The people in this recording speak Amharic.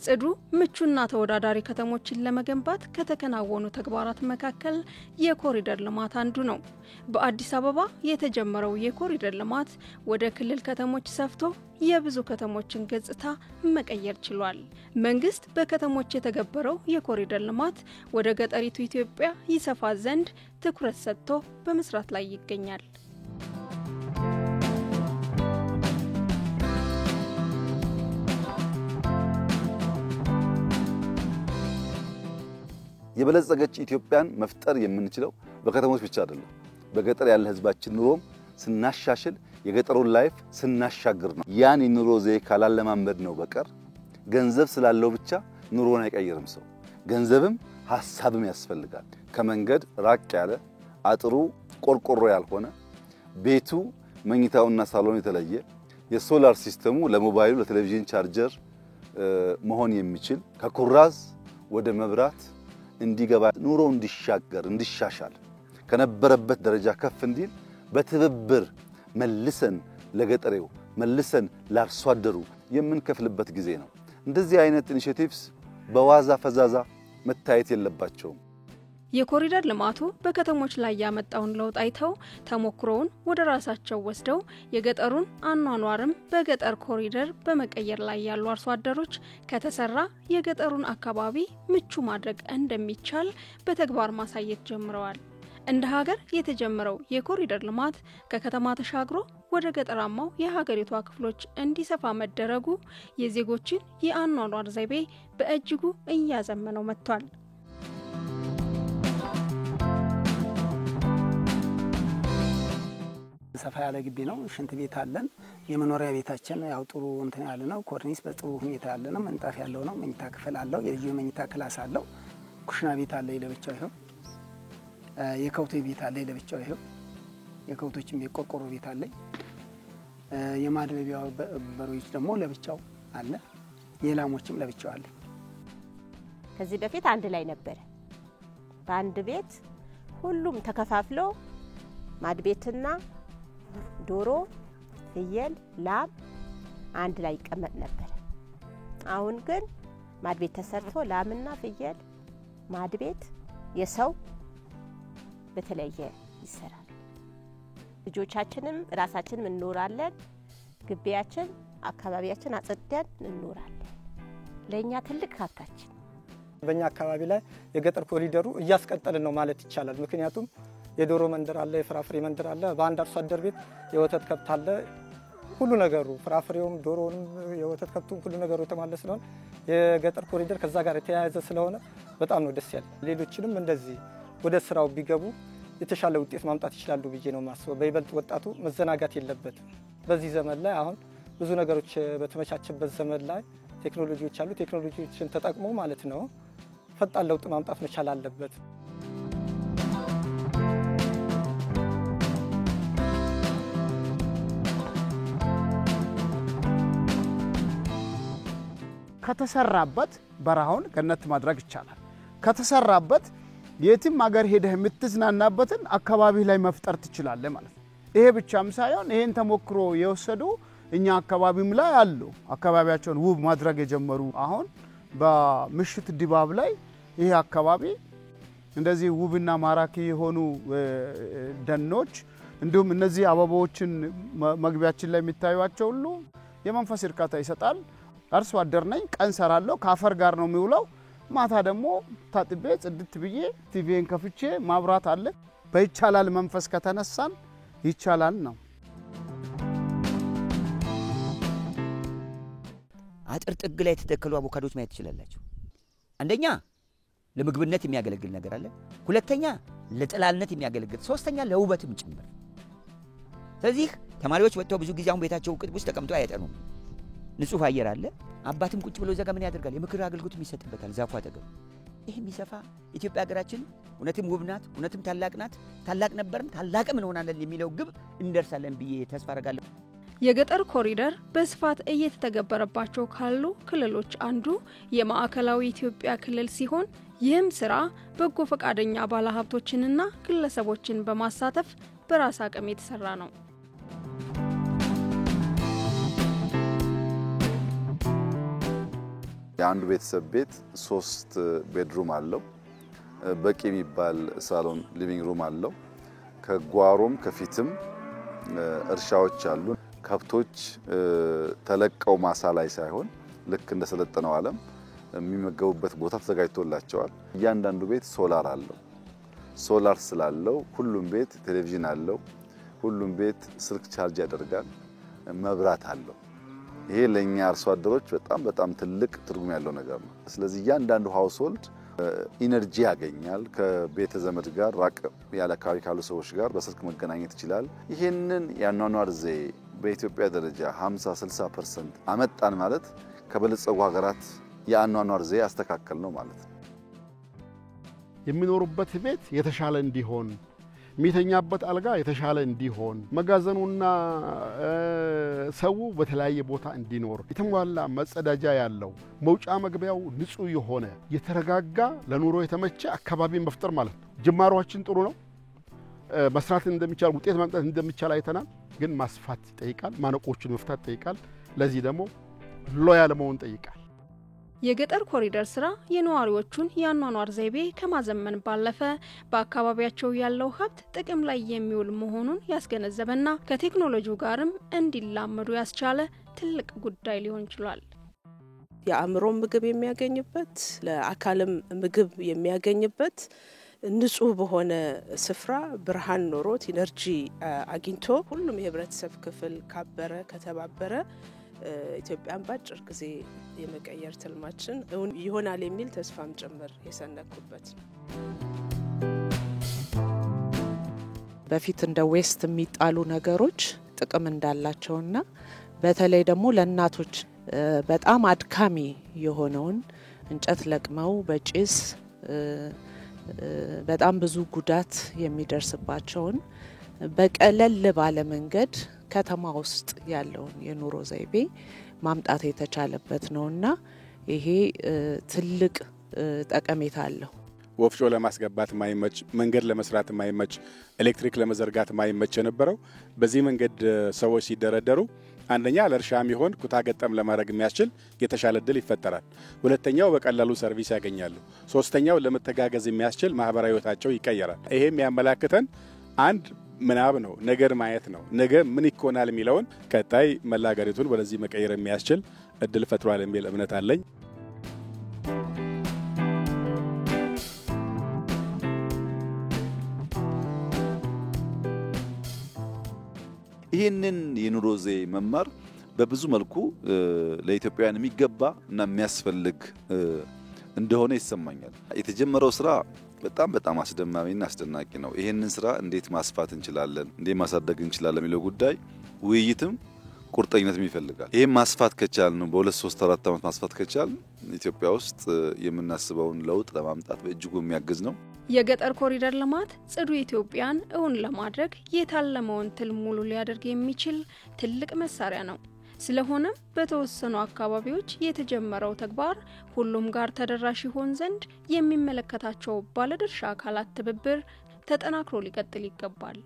ጽዱ ምቹና ተወዳዳሪ ከተሞችን ለመገንባት ከተከናወኑ ተግባራት መካከል የኮሪደር ልማት አንዱ ነው። በአዲስ አበባ የተጀመረው የኮሪደር ልማት ወደ ክልል ከተሞች ሰፍቶ የብዙ ከተሞችን ገጽታ መቀየር ችሏል። መንግስት በከተሞች የተገበረው የኮሪደር ልማት ወደ ገጠሪቱ ኢትዮጵያ ይሰፋ ዘንድ ትኩረት ሰጥቶ በመስራት ላይ ይገኛል። የበለጸገች ኢትዮጵያን መፍጠር የምንችለው በከተሞች ብቻ አይደለም። በገጠር ያለ ህዝባችን ኑሮም ስናሻሽል የገጠሩን ላይፍ ስናሻግር ነው። ያን የኑሮ ዘዬ ካላለማመድ ነው በቀር ገንዘብ ስላለው ብቻ ኑሮን አይቀይርም ሰው። ገንዘብም ሐሳብም ያስፈልጋል። ከመንገድ ራቅ ያለ አጥሩ ቆርቆሮ ያልሆነ ቤቱ መኝታውና ሳሎን የተለየ የሶላር ሲስተሙ ለሞባይሉ ለቴሌቪዥን ቻርጀር መሆን የሚችል ከኩራዝ ወደ መብራት እንዲገባ ኑሮ እንዲሻገር እንዲሻሻል ከነበረበት ደረጃ ከፍ እንዲል በትብብር መልሰን ለገጠሬው መልሰን ለአርሶ አደሩ የምንከፍልበት ጊዜ ነው። እንደዚህ አይነት ኢኒሺዬቲቭስ በዋዛ ፈዛዛ መታየት የለባቸውም። የኮሪደር ልማቱ በከተሞች ላይ ያመጣውን ለውጥ አይተው ተሞክሮውን ወደ ራሳቸው ወስደው የገጠሩን አኗኗርም በገጠር ኮሪደር በመቀየር ላይ ያሉ አርሶ አደሮች ከተሰራ የገጠሩን አካባቢ ምቹ ማድረግ እንደሚቻል በተግባር ማሳየት ጀምረዋል። እንደ ሀገር የተጀመረው የኮሪደር ልማት ከከተማ ተሻግሮ ወደ ገጠራማው የሀገሪቷ ክፍሎች እንዲሰፋ መደረጉ የዜጎችን የአኗኗር ዘይቤ በእጅጉ እያዘመነው መጥቷል። ሰፋ ያለ ግቢ ነው። ሽንት ቤት አለን። የመኖሪያ ቤታችን ያው ጥሩ እንትን ያለ ነው። ኮርኒስ በጥሩ ሁኔታ ያለ ነው። ምንጣፍ ያለው ነው። መኝታ ክፍል አለው። የልጅ መኝታ ክላስ አለው። ኩሽና ቤት አለ ለብቻው ይሄው። የከብቶች ቤት አለ ለብቻው ይሄው። የከብቶችም የቆርቆሮ ቤት አለ። የማድለቢያው በሮች ደግሞ ለብቻው አለ። የላሞችም ለብቻው አለ። ከዚህ በፊት አንድ ላይ ነበር። በአንድ ቤት ሁሉም ተከፋፍሎ ማድቤትና ዶሮ፣ ፍየል፣ ላም አንድ ላይ ይቀመጥ ነበር። አሁን ግን ማድቤት ተሰርቶ ላምና ፍየል ማድቤት የሰው በተለየ ይሰራል። ልጆቻችንም ራሳችንም እንኖራለን። ግቢያችን አካባቢያችን አጽደን እንኖራለን። ለኛ ትልቅ ሀብታችን። በእኛ አካባቢ ላይ የገጠር ኮሪደሩ እያስቀጠልን ነው ማለት ይቻላል። ምክንያቱም የዶሮ መንደር አለ፣ የፍራፍሬ መንደር አለ። በአንድ አርሶ አደር ቤት የወተት ከብት አለ። ሁሉ ነገሩ ፍራፍሬውም ዶሮውም የወተት ከብቱም ሁሉ ነገሩ የተሟላ ስለሆነ የገጠር ኮሪደር ከዛ ጋር የተያያዘ ስለሆነ በጣም ነው ደስ ያለ። ሌሎችንም እንደዚህ ወደ ስራው ቢገቡ የተሻለ ውጤት ማምጣት ይችላሉ ብዬ ነው ማስበው። በይበልጥ ወጣቱ መዘናጋት የለበትም። በዚህ ዘመን ላይ አሁን ብዙ ነገሮች በተመቻቸበት ዘመን ላይ ቴክኖሎጂዎች አሉ። ቴክኖሎጂዎችን ተጠቅሞ ማለት ነው ፈጣን ለውጥ ማምጣት መቻል አለበት። ከተሰራበት በራውን ገነት ማድረግ ይቻላል። ከተሰራበት የትም ሀገር ሄደህ የምትዝናናበትን አካባቢ ላይ መፍጠር ትችላለህ ማለት ነው። ይሄ ብቻም ሳይሆን ይሄን ተሞክሮ የወሰዱ እኛ አካባቢም ላይ አሉ። አካባቢያቸውን ውብ ማድረግ የጀመሩ አሁን በምሽት ድባብ ላይ ይሄ አካባቢ እንደዚህ ውብና ማራኪ የሆኑ ደኖች እንዲሁም እነዚህ አበባዎችን መግቢያችን ላይ የሚታዩዋቸው ሁሉ የመንፈስ እርካታ ይሰጣል። አርሶ አደር ነኝ። ቀን ሰራለሁ፣ ካፈር ጋር ነው የሚውለው። ማታ ደግሞ ታጥቤ ጽድት ብዬ ቲቪን ከፍቼ ማብራት አለ። በይቻላል መንፈስ ከተነሳን ይቻላል ነው። አጥር ጥግ ላይ የተተከሉ አቮካዶች ማየት ትችላላችሁ። አንደኛ ለምግብነት የሚያገለግል ነገር አለ። ሁለተኛ ለጥላልነት የሚያገለግል፣ ሶስተኛ ለውበትም ጭምር። ስለዚህ ተማሪዎች ወጥተው ብዙ ጊዜ አሁን ቤታቸው ቅጥብ ውስጥ ተቀምጠው አይጠኑም። ንጹህ አየር አለ። አባትም ቁጭ ብሎ ዘጋ ምን ያደርጋል? የምክር አገልግሎት ይሰጥበታል ዛፉ አጠገብ። ይሄ የሚሰፋ ኢትዮጵያ ሀገራችን እውነትም ውብ ናት፣ እውነትም ታላቅ ናት። ታላቅ ነበርም ታላቅም እንሆናለን የሚለው ግብ እንደርሳለን ብዬ ተስፋ አደርጋለሁ። የገጠር ኮሪደር በስፋት እየተተገበረባቸው ካሉ ክልሎች አንዱ የማዕከላዊ ኢትዮጵያ ክልል ሲሆን ይህም ስራ በጎ ፈቃደኛ ባለሀብቶችንና ግለሰቦችን በማሳተፍ በራስ አቅም የተሰራ ነው። የአንዱ ቤተሰብ ቤት 3 ቤድሩም አለው። በቂ የሚባል ሳሎን ሊቪንግ ሩም አለው። ከጓሮም ከፊትም እርሻዎች አሉ። ከብቶች ተለቀው ማሳ ላይ ሳይሆን ልክ እንደሰለጠነው ዓለም የሚመገቡበት ቦታ ተዘጋጅቶላቸዋል። እያንዳንዱ ቤት ሶላር አለው። ሶላር ስላለው ሁሉም ቤት ቴሌቪዥን አለው። ሁሉም ቤት ስልክ ቻርጅ ያደርጋል። መብራት አለው። ይሄ ለኛ አርሶ አደሮች በጣም ትልቅ ትርጉም ያለው ነገር ነው። ስለዚህ እያንዳንዱ ሃውስሆልድ ኢነርጂ ያገኛል። ከቤተ ዘመድ ጋር ራቅ ያለ አካባቢ ካሉ ሰዎች ጋር በስልክ መገናኘት ይችላል። ይሄንን ያኗኗር ዘዬ በኢትዮጵያ ደረጃ 50-60% አመጣን ማለት ከበለጸጉ ሀገራት ያኗኗር ዘዬ አስተካከል ነው ማለት ነው። የሚኖሩበት ቤት የተሻለ እንዲሆን፣ የሚተኛበት አልጋ የተሻለ እንዲሆን፣ መጋዘኑና ሰው በተለያየ ቦታ እንዲኖር፣ የተሟላ መጸዳጃ ያለው፣ መውጫ መግቢያው ንጹህ የሆነ የተረጋጋ ለኑሮ የተመቸ አካባቢ መፍጠር ማለት ነው። ጅማሮችን ጥሩ ነው። መስራት እንደሚቻል ውጤት ማምጣት እንደሚቻል አይተናል። ግን ማስፋት ይጠይቃል። ማነቆችን መፍታት ይጠይቃል። ለዚህ ደግሞ ሎያል መሆን ይጠይቃል። የገጠር ኮሪደር ስራ የነዋሪዎቹን ያኗኗር ዘይቤ ከማዘመን ባለፈ በአካባቢያቸው ያለው ሀብት ጥቅም ላይ የሚውል መሆኑን ያስገነዘበና ከቴክኖሎጂው ጋርም እንዲላመዱ ያስቻለ ትልቅ ጉዳይ ሊሆን ይችላል። የአእምሮ ምግብ የሚያገኝበት፣ ለአካልም ምግብ የሚያገኝበት ንጹህ በሆነ ስፍራ ብርሃን ኖሮት ኢነርጂ አግኝቶ ሁሉም የህብረተሰብ ክፍል ካበረ ከተባበረ ኢትዮጵያን ባጭር ጊዜ የመቀየር ትልማችን እውን ይሆናል የሚል ተስፋም ጭምር የሰነኩበት ነው። በፊት እንደ ዌስት የሚጣሉ ነገሮች ጥቅም እንዳላቸውና በተለይ ደግሞ ለእናቶች በጣም አድካሚ የሆነውን እንጨት ለቅመው በጭስ በጣም ብዙ ጉዳት የሚደርስባቸውን በቀለል ባለ መንገድ ከተማ ውስጥ ያለውን የኑሮ ዘይቤ ማምጣት የተቻለበት ነውና ይሄ ትልቅ ጠቀሜታ አለው። ወፍጮ ለማስገባት ማይመች፣ መንገድ ለመስራት ማይመች፣ ኤሌክትሪክ ለመዘርጋት ማይመች የነበረው በዚህ መንገድ ሰዎች ሲደረደሩ አንደኛ ለእርሻም ይሆን ኩታ ገጠም ለማድረግ የሚያስችል የተሻለ እድል ይፈጠራል። ሁለተኛው በቀላሉ ሰርቪስ ያገኛሉ። ሶስተኛው ለመተጋገዝ የሚያስችል ማህበራዊ ህይወታቸው ይቀየራል። ይሄም ያመላክተን አንድ ምናብ ነው፣ ነገር ማየት ነው። ነገ ምን ይኮናል የሚለውን ቀጣይ መላገሪቱን ወደዚህ መቀየር የሚያስችል እድል ፈጥሯል የሚል እምነት አለኝ። ይህንን የኑሮ ዘዬ መማር በብዙ መልኩ ለኢትዮጵያውያን የሚገባ እና የሚያስፈልግ እንደሆነ ይሰማኛል። የተጀመረው ስራ በጣም አስደማሚና አስደናቂ ነው። ይሄንን ስራ እንዴት ማስፋት እንችላለን፣ እንዴት ማሳደግ እንችላለን የሚለው ጉዳይ ውይይትም ቁርጠኝነትም ይፈልጋል። ይሄን ማስፋት ከቻልን ነው በ2 3 4 ዓመት ማስፋት ከቻልን ኢትዮጵያ ውስጥ የምናስበውን ለውጥ ለማምጣት በእጅጉ የሚያግዝ ነው። የገጠር ኮሪደር ልማት ጽዱ ኢትዮጵያን እውን ለማድረግ የታለመውን ትልም ሙሉ ሊያደርግ የሚችል ትልቅ መሳሪያ ነው። ስለሆነም በተወሰኑ አካባቢዎች የተጀመረው ተግባር ሁሉም ጋር ተደራሽ ይሆን ዘንድ የሚመለከታቸው ባለድርሻ አካላት ትብብር ተጠናክሮ ሊቀጥል ይገባል።